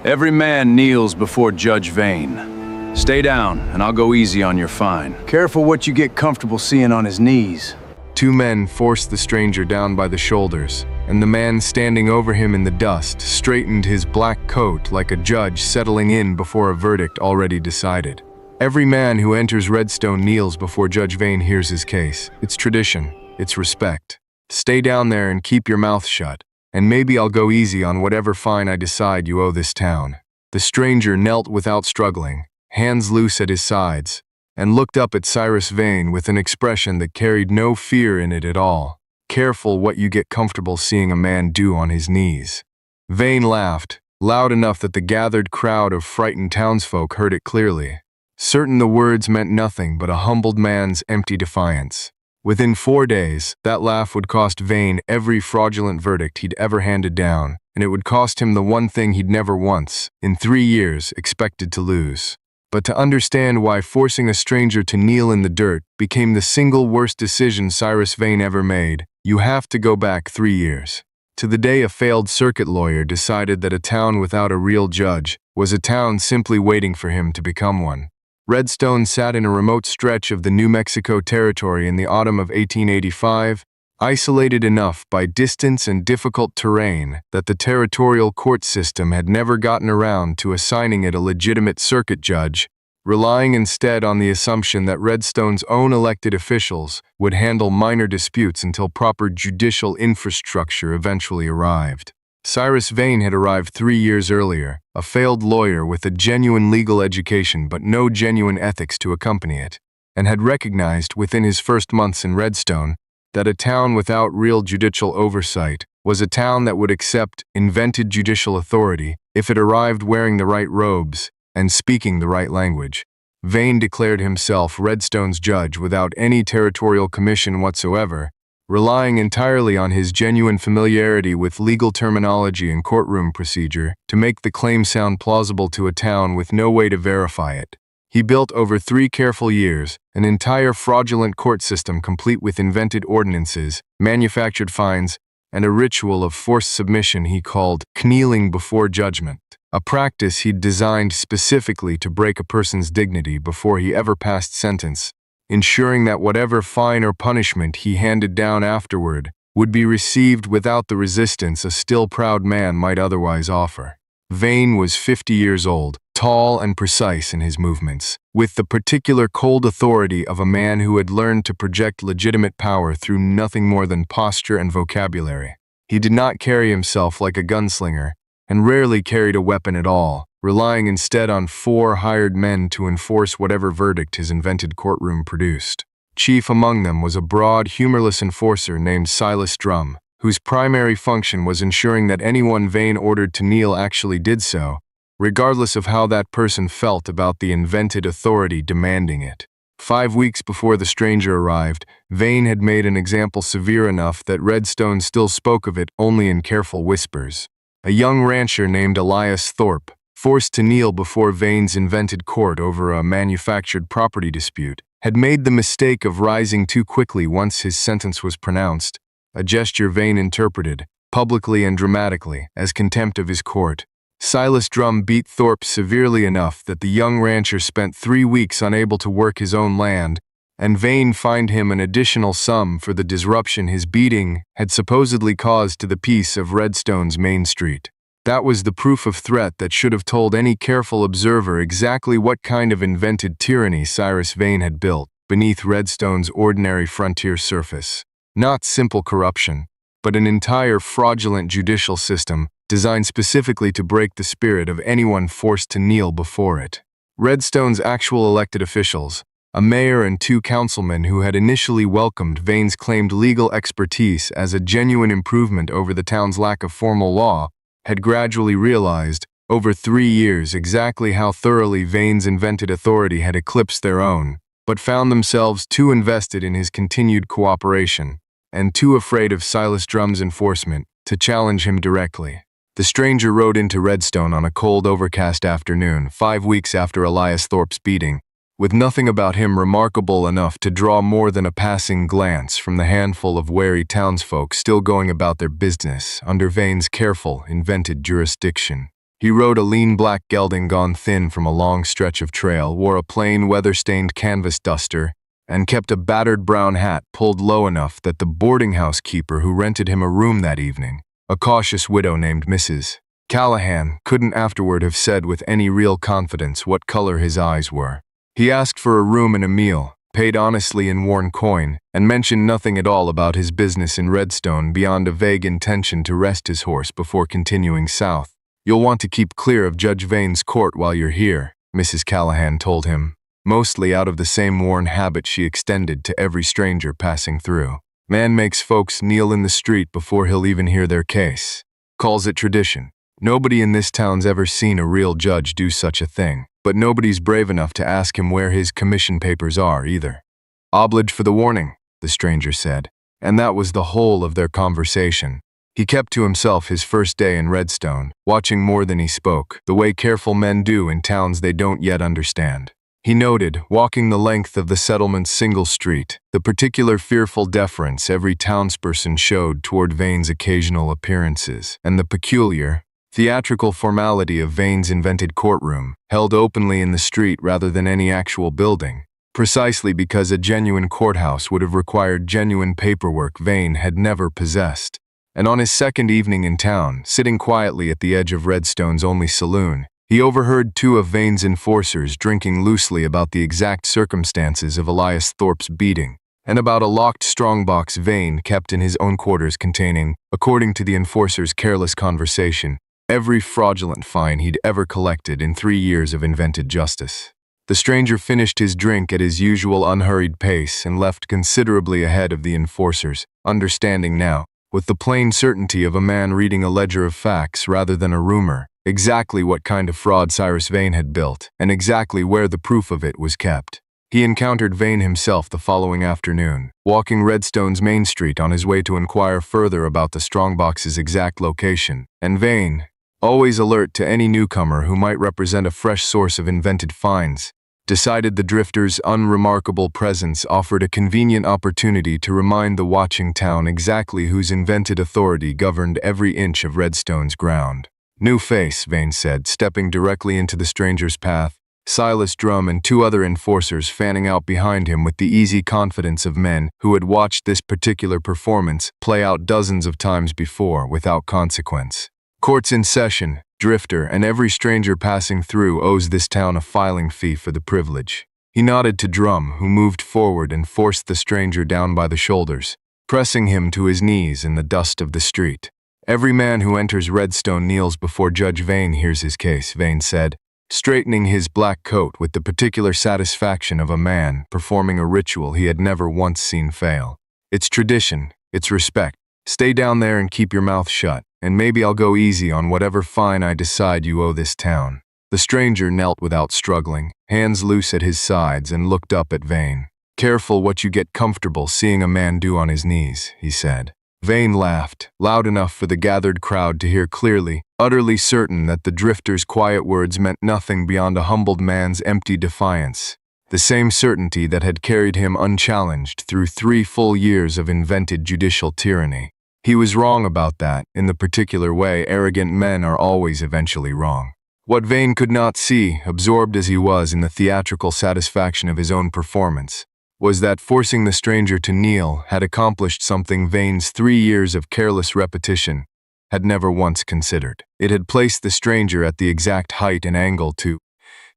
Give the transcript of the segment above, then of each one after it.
Every man kneels before Judge Vane. Stay down, and I'll go easy on your fine. Careful what you get comfortable seeing on his knees. Two men forced the stranger down by the shoulders, and the man standing over him in the dust straightened his black coat like a judge settling in before a verdict already decided. Every man who enters Redstone kneels before Judge Vane hears his case. It's tradition. It's respect. Stay down there and keep your mouth shut, and maybe I'll go easy on whatever fine I decide you owe this town. The stranger knelt without struggling, hands loose at his sides, and looked up at Cyrus Vane with an expression that carried no fear in it at all. Careful what you get comfortable seeing a man do on his knees. Vane laughed, loud enough that the gathered crowd of frightened townsfolk heard it clearly. Certain the words meant nothing but a humbled man's empty defiance. Within 4 days, that laugh would cost Vane every fraudulent verdict he'd ever handed down, and it would cost him the one thing he'd never once, in 3 years, expected to lose. But to understand why forcing a stranger to kneel in the dirt became the single worst decision Cyrus Vane ever made, you have to go back 3 years. To the day a failed circuit lawyer decided that a town without a real judge was a town simply waiting for him to become one. Redstone sat in a remote stretch of the New Mexico territory in the autumn of 1885, isolated enough by distance and difficult terrain that the territorial court system had never gotten around to assigning it a legitimate circuit judge, relying instead on the assumption that Redstone's own elected officials would handle minor disputes until proper judicial infrastructure eventually arrived. Cyrus Vane had arrived 3 years earlier, a failed lawyer with a genuine legal education but no genuine ethics to accompany it, and had recognized within his first months in Redstone that a town without real judicial oversight was a town that would accept invented judicial authority if it arrived wearing the right robes and speaking the right language. Vane declared himself Redstone's judge without any territorial commission whatsoever, relying entirely on his genuine familiarity with legal terminology and courtroom procedure to make the claim sound plausible to a town with no way to verify it. He built over 3 careful years an entire fraudulent court system complete with invented ordinances, manufactured fines, and a ritual of forced submission he called kneeling before judgment, a practice he'd designed specifically to break a person's dignity before he ever passed sentence, ensuring that whatever fine or punishment he handed down afterward would be received without the resistance a still proud man might otherwise offer. Vane was 50 years old, tall and precise in his movements, with the particular cold authority of a man who had learned to project legitimate power through nothing more than posture and vocabulary. He did not carry himself like a gunslinger, and rarely carried a weapon at all, relying instead on 4 hired men to enforce whatever verdict his invented courtroom produced. Chief among them was a broad, humorless enforcer named Silas Drum, whose primary function was ensuring that anyone Vane ordered to kneel actually did so, regardless of how that person felt about the invented authority demanding it. 5 weeks before the stranger arrived, Vane had made an example severe enough that Redstone still spoke of it only in careful whispers. A young rancher named Elias Thorpe, forced to kneel before Vane's invented court over a manufactured property dispute, had made the mistake of rising too quickly once his sentence was pronounced, a gesture Vane interpreted, publicly and dramatically, as contempt of his court. Silas Drum beat Thorpe severely enough that the young rancher spent 3 weeks unable to work his own land, and Vane fined him an additional sum for the disruption his beating had supposedly caused to the peace of Redstone's Main Street. That was the proof of threat that should have told any careful observer exactly what kind of invented tyranny Cyrus Vane had built beneath Redstone's ordinary frontier surface. Not simple corruption, but an entire fraudulent judicial system designed specifically to break the spirit of anyone forced to kneel before it. Redstone's actual elected officials, a mayor and 2 councilmen who had initially welcomed Vane's claimed legal expertise as a genuine improvement over the town's lack of formal law, had gradually realized, over 3 years, exactly how thoroughly Vane's invented authority had eclipsed their own, but found themselves too invested in his continued cooperation, and too afraid of Silas Drum's enforcement, to challenge him directly. The stranger rode into Redstone on a cold, overcast afternoon, 5 weeks after Elias Thorpe's beating, with nothing about him remarkable enough to draw more than a passing glance from the handful of wary townsfolk still going about their business under Vane's careful, invented jurisdiction. He rode a lean black gelding gone thin from a long stretch of trail, wore a plain weather-stained canvas duster, and kept a battered brown hat pulled low enough that the boarding house keeper who rented him a room that evening, a cautious widow named Mrs. Callahan, couldn't afterward have said with any real confidence what color his eyes were. He asked for a room and a meal, paid honestly in worn coin, and mentioned nothing at all about his business in Redstone beyond a vague intention to rest his horse before continuing south. "You'll want to keep clear of Judge Vane's court while you're here," Mrs. Callahan told him, mostly out of the same worn habit she extended to every stranger passing through. "Man makes folks kneel in the street before he'll even hear their case. Calls it tradition. Nobody in this town's ever seen a real judge do such a thing, but nobody's brave enough to ask him where his commission papers are either." "Oblige for the warning," the stranger said, and that was the whole of their conversation. He kept to himself his first day in Redstone, watching more than he spoke, the way careful men do in towns they don't yet understand. He noted, walking the length of the settlement's single street, the particular fearful deference every townsperson showed toward Vane's occasional appearances, and the peculiar, theatrical formality of Vane's invented courtroom, held openly in the street rather than any actual building, precisely because a genuine courthouse would have required genuine paperwork Vane had never possessed. And on his second evening in town, sitting quietly at the edge of Redstone's only saloon, he overheard two of Vane's enforcers drinking loosely about the exact circumstances of Elias Thorpe's beating, and about a locked strongbox Vane kept in his own quarters containing, according to the enforcer's careless conversation, every fraudulent fine he'd ever collected in 3 years of invented justice. The stranger finished his drink at his usual unhurried pace and left considerably ahead of the enforcers, understanding now, with the plain certainty of a man reading a ledger of facts rather than a rumor, exactly what kind of fraud Cyrus Vane had built, and exactly where the proof of it was kept. He encountered Vane himself the following afternoon, walking Redstone's Main Street on his way to inquire further about the strongbox's exact location, and Vane, always alert to any newcomer who might represent a fresh source of invented finds, decided the drifter's unremarkable presence offered a convenient opportunity to remind the watching town exactly whose invented authority governed every inch of Redstone's ground. "New face," Vane said, stepping directly into the stranger's path, Silas Drum and 2 other enforcers fanning out behind him with the easy confidence of men who had watched this particular performance play out dozens of times before without consequence. "Court's in session. Drifter and every stranger passing through owes this town a filing fee for the privilege." He nodded to Drum, who moved forward and forced the stranger down by the shoulders, pressing him to his knees in the dust of the street. "Every man who enters Redstone kneels before Judge Vane hears his case," Vane said, straightening his black coat with the particular satisfaction of a man performing a ritual he had never once seen fail. "It's tradition, it's respect. Stay down there and keep your mouth shut, and maybe I'll go easy on whatever fine I decide you owe this town." The stranger knelt without struggling, hands loose at his sides, and looked up at Vane. "Careful what you get comfortable seeing a man do on his knees," he said. Vane laughed, loud enough for the gathered crowd to hear clearly, utterly certain that the drifter's quiet words meant nothing beyond a humbled man's empty defiance, the same certainty that had carried him unchallenged through 3 full years of invented judicial tyranny. He was wrong about that. In the particular way arrogant men are always eventually wrong. What Vane could not see, absorbed as he was in the theatrical satisfaction of his own performance, was that forcing the stranger to kneel had accomplished something Vane's 3 years of careless repetition had never once considered. It had placed the stranger at the exact height and angle to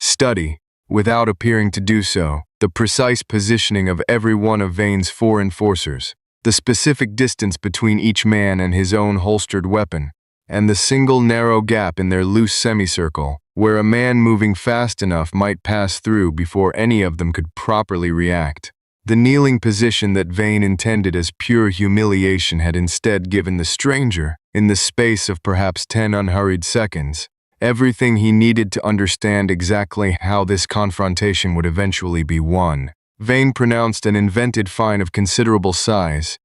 study, without appearing to do so, the precise positioning of every one of Vane's 4 enforcers, the specific distance between each man and his own holstered weapon, and the single narrow gap in their loose semicircle, where a man moving fast enough might pass through before any of them could properly react. The kneeling position that Vane intended as pure humiliation had instead given the stranger, in the space of perhaps 10 unhurried seconds, everything he needed to understand exactly how this confrontation would eventually be won. Vane pronounced an invented fine of considerable size,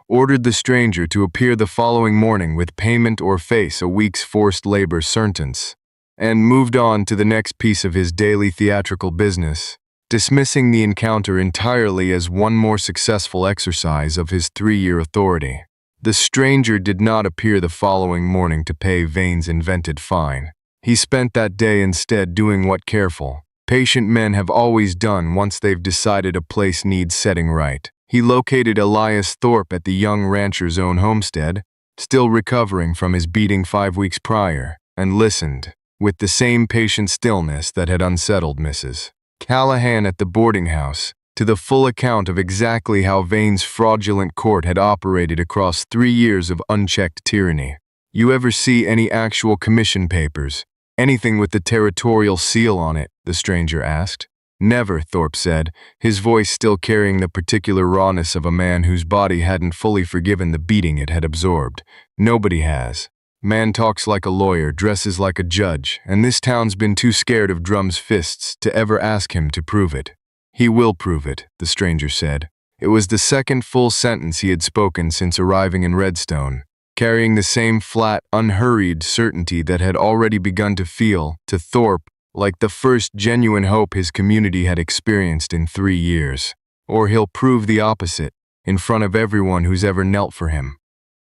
ordered the stranger to appear the following morning with payment or face a week's forced labor sentence, and moved on to the next piece of his daily theatrical business, dismissing the encounter entirely as one more successful exercise of his 3-year authority. The stranger did not appear the following morning to pay Vane's invented fine. He spent that day instead doing what careful, patient men have always done once they've decided a place needs setting right. He located Elias Thorpe at the young rancher's own homestead, still recovering from his beating 5 weeks prior, and listened, with the same patient stillness that had unsettled Mrs. Callahan at the boarding house, to the full account of exactly how Vane's fraudulent court had operated across 3 years of unchecked tyranny. "You ever see any actual commission papers? Anything with the territorial seal on it?" the stranger asked. "Never," Thorpe said, his voice still carrying the particular rawness of a man whose body hadn't fully forgiven the beating it had absorbed. "Nobody has. Man talks like a lawyer, dresses like a judge, and this town's been too scared of Drum's fists to ever ask him to prove it." "He will prove it," the stranger said. It was the second full sentence he had spoken since arriving in Redstone, carrying the same flat, unhurried certainty that had already begun to feel, to Thorpe, like the first genuine hope his community had experienced in 3 years. "Or he'll prove the opposite, in front of everyone who's ever knelt for him."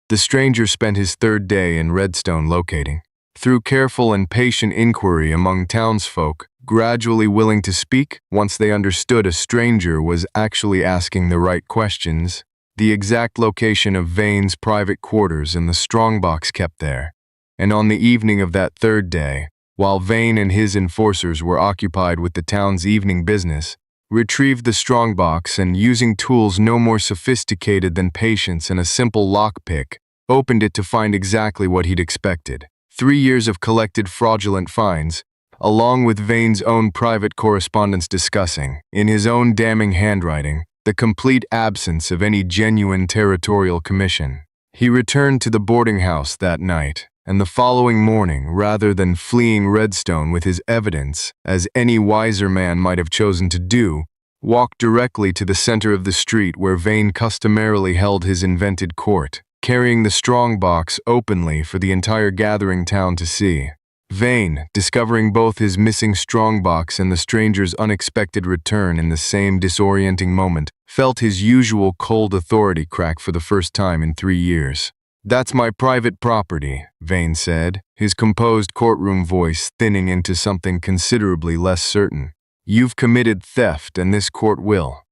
The stranger spent his 3rd day in Redstone locating. Through careful and patient inquiry among townsfolk, gradually willing to speak once they understood a stranger was actually asking the right questions, the exact location of Vane's private quarters and the strongbox kept there. And on the evening of that 3rd day, while Vane and his enforcers were occupied with the town's evening business, retrieved the strongbox and, using tools no more sophisticated than patience and a simple lockpick, opened it to find exactly what he'd expected. 3 years of collected fraudulent fines, along with Vane's own private correspondence discussing, in his own damning handwriting, the complete absence of any genuine territorial commission. He returned to the boarding house that night, and the following morning, rather than fleeing Redstone with his evidence, as any wiser man might have chosen to do, walked directly to the center of the street where Vane customarily held his invented court, carrying the strongbox openly for the entire gathering town to see. Vane, discovering both his missing strongbox and the stranger's unexpected return in the same disorienting moment, felt his usual cold authority crack for the first time in 3 years. "That's my private property," Vane said, his composed courtroom voice thinning into something considerably less certain. "You've committed theft, and this court will."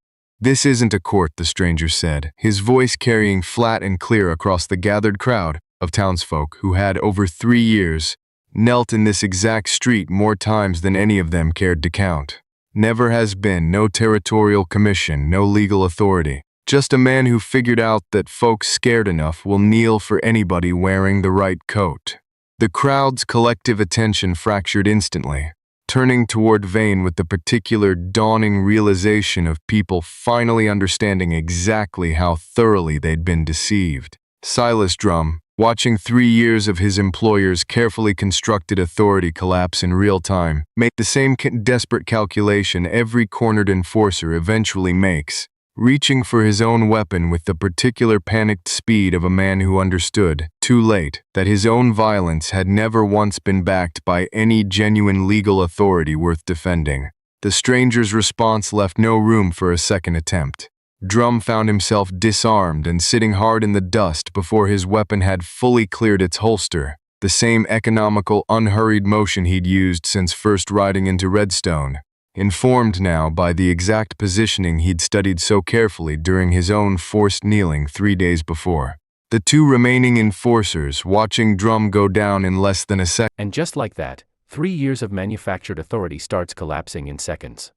"This isn't a court," the stranger said, his voice carrying flat and clear across the gathered crowd of townsfolk who had, over 3 years, knelt in this exact street more times than any of them cared to count. "Never has been, no territorial commission, no legal authority. Just a man who figured out that folks scared enough will kneel for anybody wearing the right coat." The crowd's collective attention fractured instantly, turning toward Vane with the particular dawning realization of people finally understanding exactly how thoroughly they'd been deceived. Silas Drum, watching 3 years of his employer's carefully constructed authority collapse in real time, made the same desperate calculation every cornered enforcer eventually makes, reaching for his own weapon with the particular panicked speed of a man who understood, too late, that his own violence had never once been backed by any genuine legal authority worth defending. The stranger's response left no room for a second attempt. Drum found himself disarmed and sitting hard in the dust before his weapon had fully cleared its holster, the same economical, unhurried motion he'd used since first riding into Redstone, informed now by the exact positioning he'd studied so carefully during his own forced kneeling 3 days before. The 2 remaining enforcers, watching Drum go down in less than a second. And just like that, 3 years of manufactured authority starts collapsing in seconds.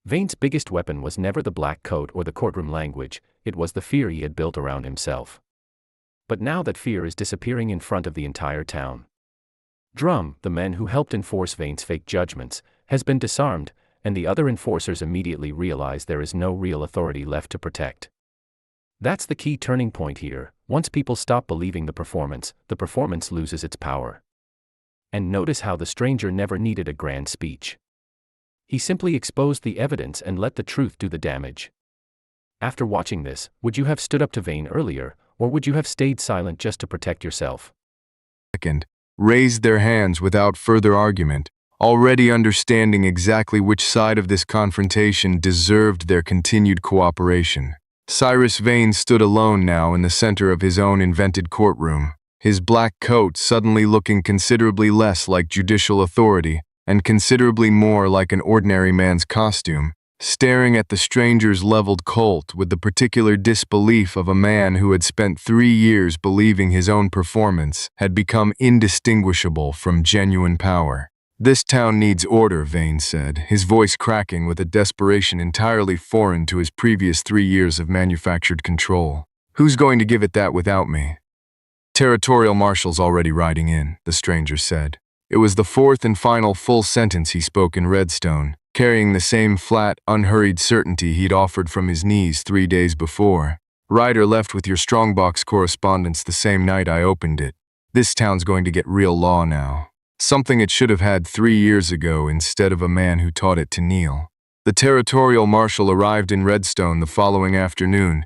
Vane's biggest weapon was never the black coat or the courtroom language, it was the fear he had built around himself. But now that fear is disappearing in front of the entire town. Drum, the man who helped enforce Vane's fake judgments, has been disarmed, and the other enforcers immediately realize there is no real authority left to protect. That's the key turning point here. Once people stop believing the performance loses its power. And notice how the stranger never needed a grand speech. He simply exposed the evidence and let the truth do the damage. After watching this, would you have stood up to Vane earlier, or would you have stayed silent just to protect yourself? Second, raised their hands without further argument, already understanding exactly which side of this confrontation deserved their continued cooperation. Cyrus Vane stood alone now in the center of his own invented courtroom, his black coat suddenly looking considerably less like judicial authority and considerably more like an ordinary man's costume, staring at the stranger's leveled Colt with the particular disbelief of a man who had spent 3 years believing his own performance had become indistinguishable from genuine power. "This town needs order," Vane said, his voice cracking with a desperation entirely foreign to his previous 3 years of manufactured control. "Who's going to give it that without me?" "Territorial marshal's already riding in," the stranger said. It was the fourth and final full sentence he spoke in Redstone, carrying the same flat, unhurried certainty he'd offered from his knees 3 days before. "Ryder left with your strongbox correspondence the same night I opened it. This town's going to get real law now. Something it should have had 3 years ago instead of a man who taught it to kneel." The territorial marshal arrived in Redstone the following afternoon,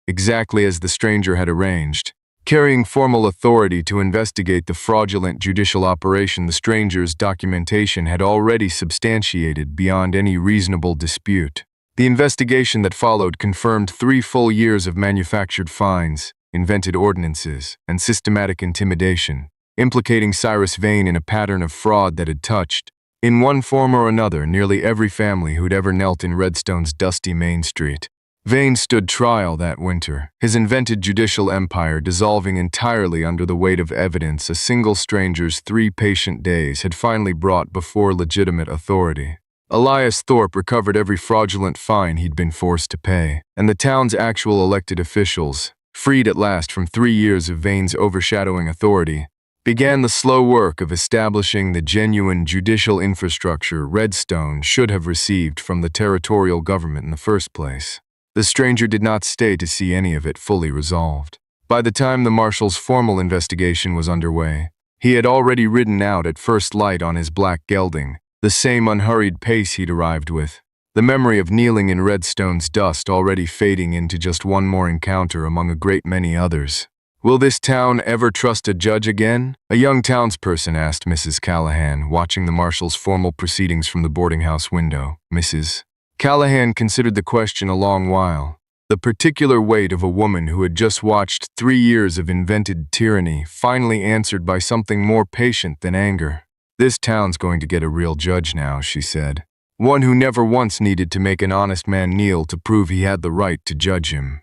exactly as the stranger had arranged, carrying formal authority to investigate the fraudulent judicial operation the stranger's documentation had already substantiated beyond any reasonable dispute. The investigation that followed confirmed 3 full years of manufactured fines, invented ordinances, and systematic intimidation, implicating Cyrus Vane in a pattern of fraud that had touched, in one form or another, nearly every family who'd ever knelt in Redstone's dusty Main Street. Vane stood trial that winter, his invented judicial empire dissolving entirely under the weight of evidence a single stranger's 3 patient days had finally brought before legitimate authority. Elias Thorpe recovered every fraudulent fine he'd been forced to pay, and the town's actual elected officials, freed at last from 3 years of Vane's overshadowing authority, began the slow work of establishing the genuine judicial infrastructure Redstone should have received from the territorial government in the first place. The stranger did not stay to see any of it fully resolved. By the time the marshal's formal investigation was underway, he had already ridden out at first light on his black gelding, the same unhurried pace he'd arrived with, the memory of kneeling in Redstone's dust already fading into just one more encounter among a great many others. "Will this town ever trust a judge again?" a young townsperson asked Mrs. Callahan, watching the marshal's formal proceedings from the boarding house window. Mrs. Callahan considered the question a long while, the particular weight of a woman who had just watched 3 years of invented tyranny finally answered by something more patient than anger. "This town's going to get a real judge now," she said. "One who never once needed to make an honest man kneel to prove he had the right to judge him."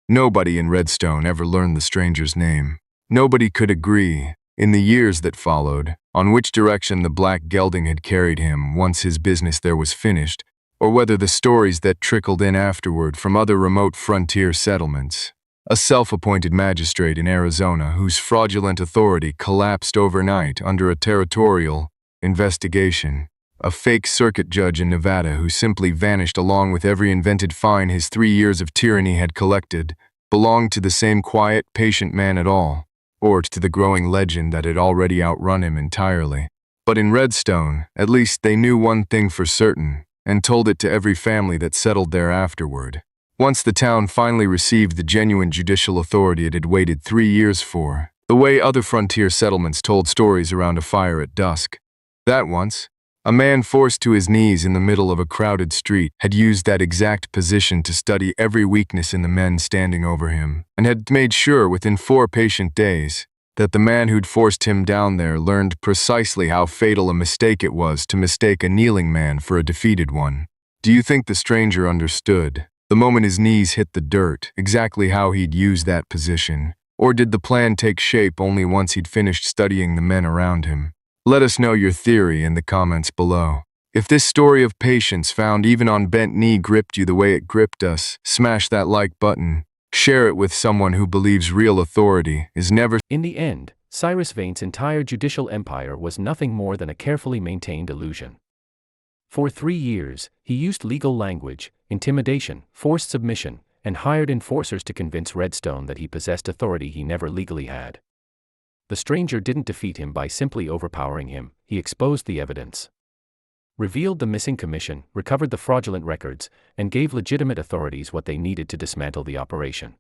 Nobody in Redstone ever learned the stranger's name. Nobody could agree, in the years that followed, on which direction the black gelding had carried him once his business there was finished, or whether the stories that trickled in afterward from other remote frontier settlements. A self-appointed magistrate in Arizona whose fraudulent authority collapsed overnight under a territorial investigation. A fake circuit judge in Nevada who simply vanished along with every invented fine his 3 years of tyranny had collected, belonged to the same quiet, patient man at all, or to the growing legend that had already outrun him entirely. But in Redstone, at least they knew one thing for certain, and told it to every family that settled there afterward. Once the town finally received the genuine judicial authority it had waited 3 years for, the way other frontier settlements told stories around a fire at dusk. That once, a man forced to his knees in the middle of a crowded street had used that exact position to study every weakness in the men standing over him, and had made sure within 4 patient days that the man who'd forced him down there learned precisely how fatal a mistake it was to mistake a kneeling man for a defeated one. Do you think the stranger understood, the moment his knees hit the dirt, exactly how he'd use that position? Or did the plan take shape only once he'd finished studying the men around him? Let us know your theory in the comments below. If this story of patience found even on bent knee gripped you the way it gripped us, smash that like button. Share it with someone who believes real authority is never. In the end, Cyrus Vane's entire judicial empire was nothing more than a carefully maintained illusion. For 3 years, he used legal language, intimidation, forced submission, and hired enforcers to convince Redstone that he possessed authority he never legally had. The stranger didn't defeat him by simply overpowering him, he exposed the evidence, revealed the missing commission, recovered the fraudulent records, and gave legitimate authorities what they needed to dismantle the operation.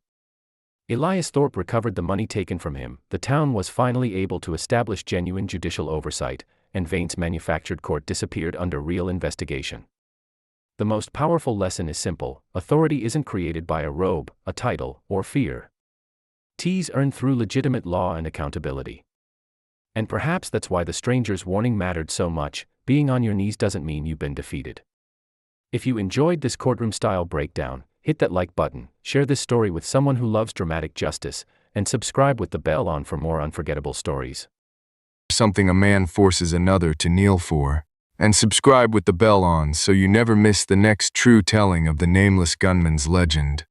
Elias Thorpe recovered the money taken from him, the town was finally able to establish genuine judicial oversight, and Vane's manufactured court disappeared under real investigation. The most powerful lesson is simple: authority isn't created by a robe, a title, or fear. T's earned through legitimate law and accountability. And perhaps that's why the stranger's warning mattered so much. Being on your knees doesn't mean you've been defeated. If you enjoyed this courtroom-style breakdown, hit that like button, share this story with someone who loves dramatic justice, and subscribe with the bell on for more unforgettable stories. Something a man forces another to kneel for. And subscribe with the bell on so you never miss the next true telling of the nameless gunman's legend.